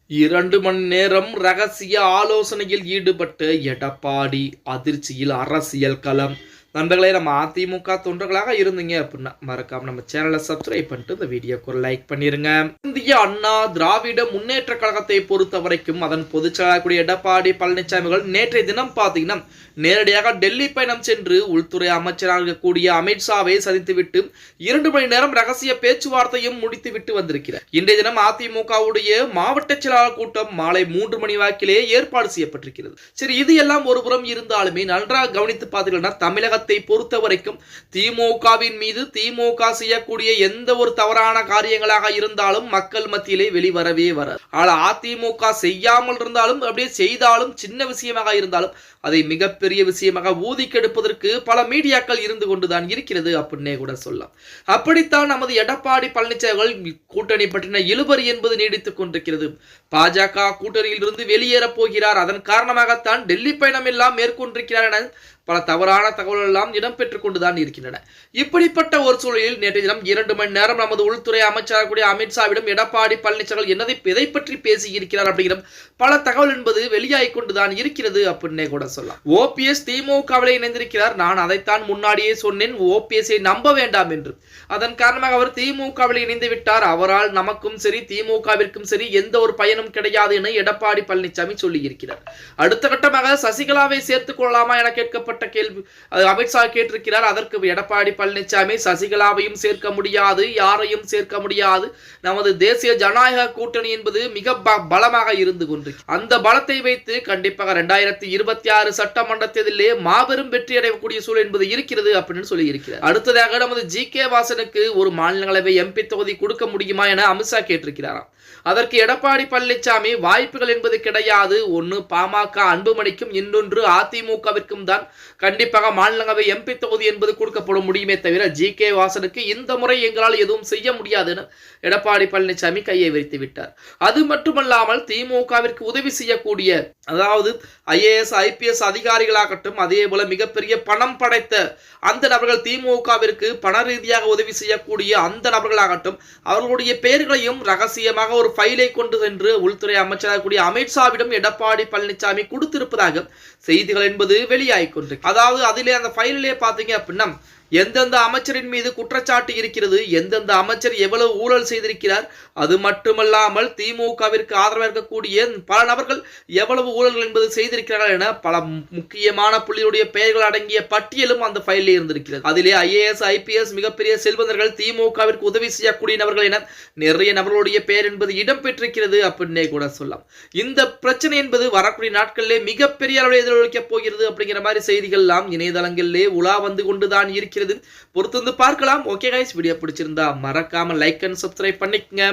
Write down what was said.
2 மணி நேரம் ரகசிய ஆலோசனையில் ஈடுபட்ட எடப்பாடி அதிர்ச்சியில் அரசியல் களம். நண்பர்களே, நம்ம அதிமுக தொண்டர்களாக இருந்தீங்க அப்படின்னா மறக்காம நம்ம சேனலை சப்ஸ்கிரைப் பண்ணிட்டு இந்த வீடியோக்கு ஒரு லைக் பண்ணிருங்க. இந்திய அண்ணா திராவிட முன்னேற்ற கழகத்தை பொறுத்த வரைக்கும் அதன் பொதுச் செயலாளர் எடப்பாடி பழனிசாமிகள் நேற்றைய தினம் பார்த்தீங்கன்னா நேரடியாக டெல்லி பயணம் சென்று உள்துறை அமைச்சராக கூடிய அமித்ஷாவை சந்தித்துவிட்டு 2 மணி நேரம் ரகசிய பேச்சுவார்த்தையும் முடித்துவிட்டு வந்திருக்கிறார். இன்றைய தினம் அதிமுகவுடைய மாவட்ட செயலாளர் கூட்டம் மாலை 3 மணி வாக்கிலே ஏற்பாடு செய்யப்பட்டிருக்கிறது. சரி, இது எல்லாம் ஒருபுறம் இருந்தாலுமே நன்றாக கவனித்து பார்த்தீங்கன்னா தமிழகத்தை பொறுத்த வரைக்கும் திமுகவின் மீது திமுக செய்யக்கூடிய எந்த ஒரு தவறான காரியங்களாக இருந்தாலும் மக்கள் மத்தியிலே வெளிவரவே வராது. ஆனால் அதிமுக செய்யாமல் இருந்தாலும் அப்படியே செய்தாலும் சின்ன விஷயமாக இருந்தாலும் அதை மிகப்பெரிய விஷயமாக ஊதி கெடுப்பதற்கு பல மீடியாக்கள் இருந்து கொண்டுதான் இருக்கிறது அப்படின்னே கூட சொல்லலாம். அப்படித்தான் நமது எடப்பாடி பழனிசாமி கூட்டணி பற்றின இழுபறி என்பது நீடித்துக் கொண்டிருக்கிறது. பாஜக கூட்டணியில் இருந்து வெளியேறப் போகிறார், அதன் காரணமாகத்தான் டெல்லி பயணம் எல்லாம் மேற்கொண்டிருக்கிறார் என பல தவறான தகவல்கள் எல்லாம் இடம்பெற்றுக் கொண்டுதான் இருக்கின்றன. இப்படிப்பட்ட ஒரு சூழலில் நேற்றைய தினம் 2 மணி நேரம் நமது உள்துறை அமைச்சராக கூடிய அமித்ஷாவிடம் எடப்பாடி பழனிசாமி எதை பற்றி பேசி இருக்கிறார் அப்படிங்கிற பல தகவல் என்பது வெளியாகிக் கொண்டுதான் இருக்கிறது அப்படின்னே கூட சொல்லலாம். ஓபிஎஸ் திமுகவிலே இணைந்திருக்கிறார். நான் அதைத்தான் முன்னாடியே சொன்னேன், ஓபிஎஸ்ஐ நம்ப வேண்டாம் என்று. அதன் காரணமாக அவர் திமுகவில் இணைந்து விட்டார். அவரால் நமக்கும் சரி திமுகவிற்கும் சரி எந்த ஒரு பயனும் கிடையாது என எடப்பாடி பழனிசாமி சொல்லி இருக்கிறார். அடுத்த கட்டமாக சசிகலாவை சேர்த்துக் கொள்ளலாமா என கேட்கப்பட்ட கேள்வி அமித்ஷா கேட்டிருக்கிறார். அதற்கு எடப்பாடி பழனிசாமி சசிகலாவையும் சேர்க்க முடியாது, யாரையும் சேர்க்க முடியாது, நமது தேசிய ஜனநாயக கூட்டணி என்பது மிக பலமாக இருந்து கொண்டு அந்த பலத்தை வைத்து கண்டிப்பாக 2026 சட்டமன்ற தேர்தலிலே மாபெரும் வெற்றி அடையக்கூடிய சூழல் என்பது இருக்கிறது அப்படின்னு சொல்லி இருக்கிறார். அடுத்ததாக நமது ஜி.கே. வாசனுக்கு ஒரு மாநிலங்களவை எம்பி தொகுதி கொடுக்க முடியுமா என அமித்ஷா கேட்டிருக்கிறாராம். அதற்கு எடப்பாடி பழனிசாமி வாய்ப்புகள் என்பது கிடையாது, ஒன்று பாமக அன்புமணிக்கும் இன்னொன்று அதிமுகவிற்கும் தான் கண்டிப்பாக மாநிலங்களவை எம்பி தொகுதி என்பது கொடுக்கப்பட முடியுமே தவிர ஜி.கே. வாசனுக்கு இந்த முறை எங்களால் எதுவும் செய்ய முடியாதுன்னு எடப்பாடி பழனிசாமி கையை வைத்து விட்டார். அது மட்டுமல்லாமல் திமுகவிற்கு உதவி செய்யக்கூடிய அதாவது ஐஏஎஸ் ஐபிஎஸ் அதிகாரிகளாகட்டும் அதே போல மிகப்பெரிய பணம் படைத்த அந்த நபர்கள் திமுகவிற்கு பண ரீதியாக உதவி செய்யக்கூடிய அந்த நபர்களாகட்டும் அவர்களுடைய பெயர்களையும் ரகசியமாக ஒரு ஃபைலை கொண்டு சென்று உள்துறை அமைச்சராக கூடிய அமித்ஷாவிடம் எடப்பாடி பழனிசாமி கொடுத்திருப்பதாக செய்திகள் என்பது வெளியாகிக் கொண்டு, அதாவது அதிலே அந்த ஃபைலிலே பார்த்தீங்க அப்படின்னா எந்தெந்த அமைச்சரின் மீது குற்றச்சாட்டு இருக்கிறது, எந்தெந்த அமைச்சர் எவ்வளவு ஊழல் செய்திருக்கிறார், அது மட்டுமல்லாமல் திமுகவிற்கு ஆதரவாக இருக்கக்கூடிய பல நபர்கள் எவ்வளவு ஊழல்கள் என்பது செய்திருக்கிறார்கள் என பல முக்கியமான புள்ளியுடைய பெயர்கள் அடங்கிய பட்டியலும் அந்த ஃபைலில் இருந்திருக்கிறது. அதிலே ஐஏஎஸ் ஐபிஎஸ் மிகப்பெரிய செல்வந்தர்கள் திமுகவிற்கு உதவி செய்யக்கூடிய நபர்கள் என நிறைய நபர்களுடைய பெயர் என்பது இடம்பெற்றிருக்கிறது அப்படின்னே கூட சொல்லலாம். இந்த பிரச்சனை என்பது வரக்கூடிய நாட்களிலே மிகப்பெரிய அளவில் எதிரொலிக்கப் போகிறது அப்படிங்கிற மாதிரி செய்திகள் எல்லாம் இணையதளங்களிலே உலா வந்து கொண்டுதான் இருக்கிறது. பொறுத்து வந்து பார்க்கலாம். ஓகே கைஸ், வீடியோ பிடிச்சிருந்தா மறக்காம லைக் அண்ட் சப்ஸ்கிரைப் பண்ணிக்கங்க.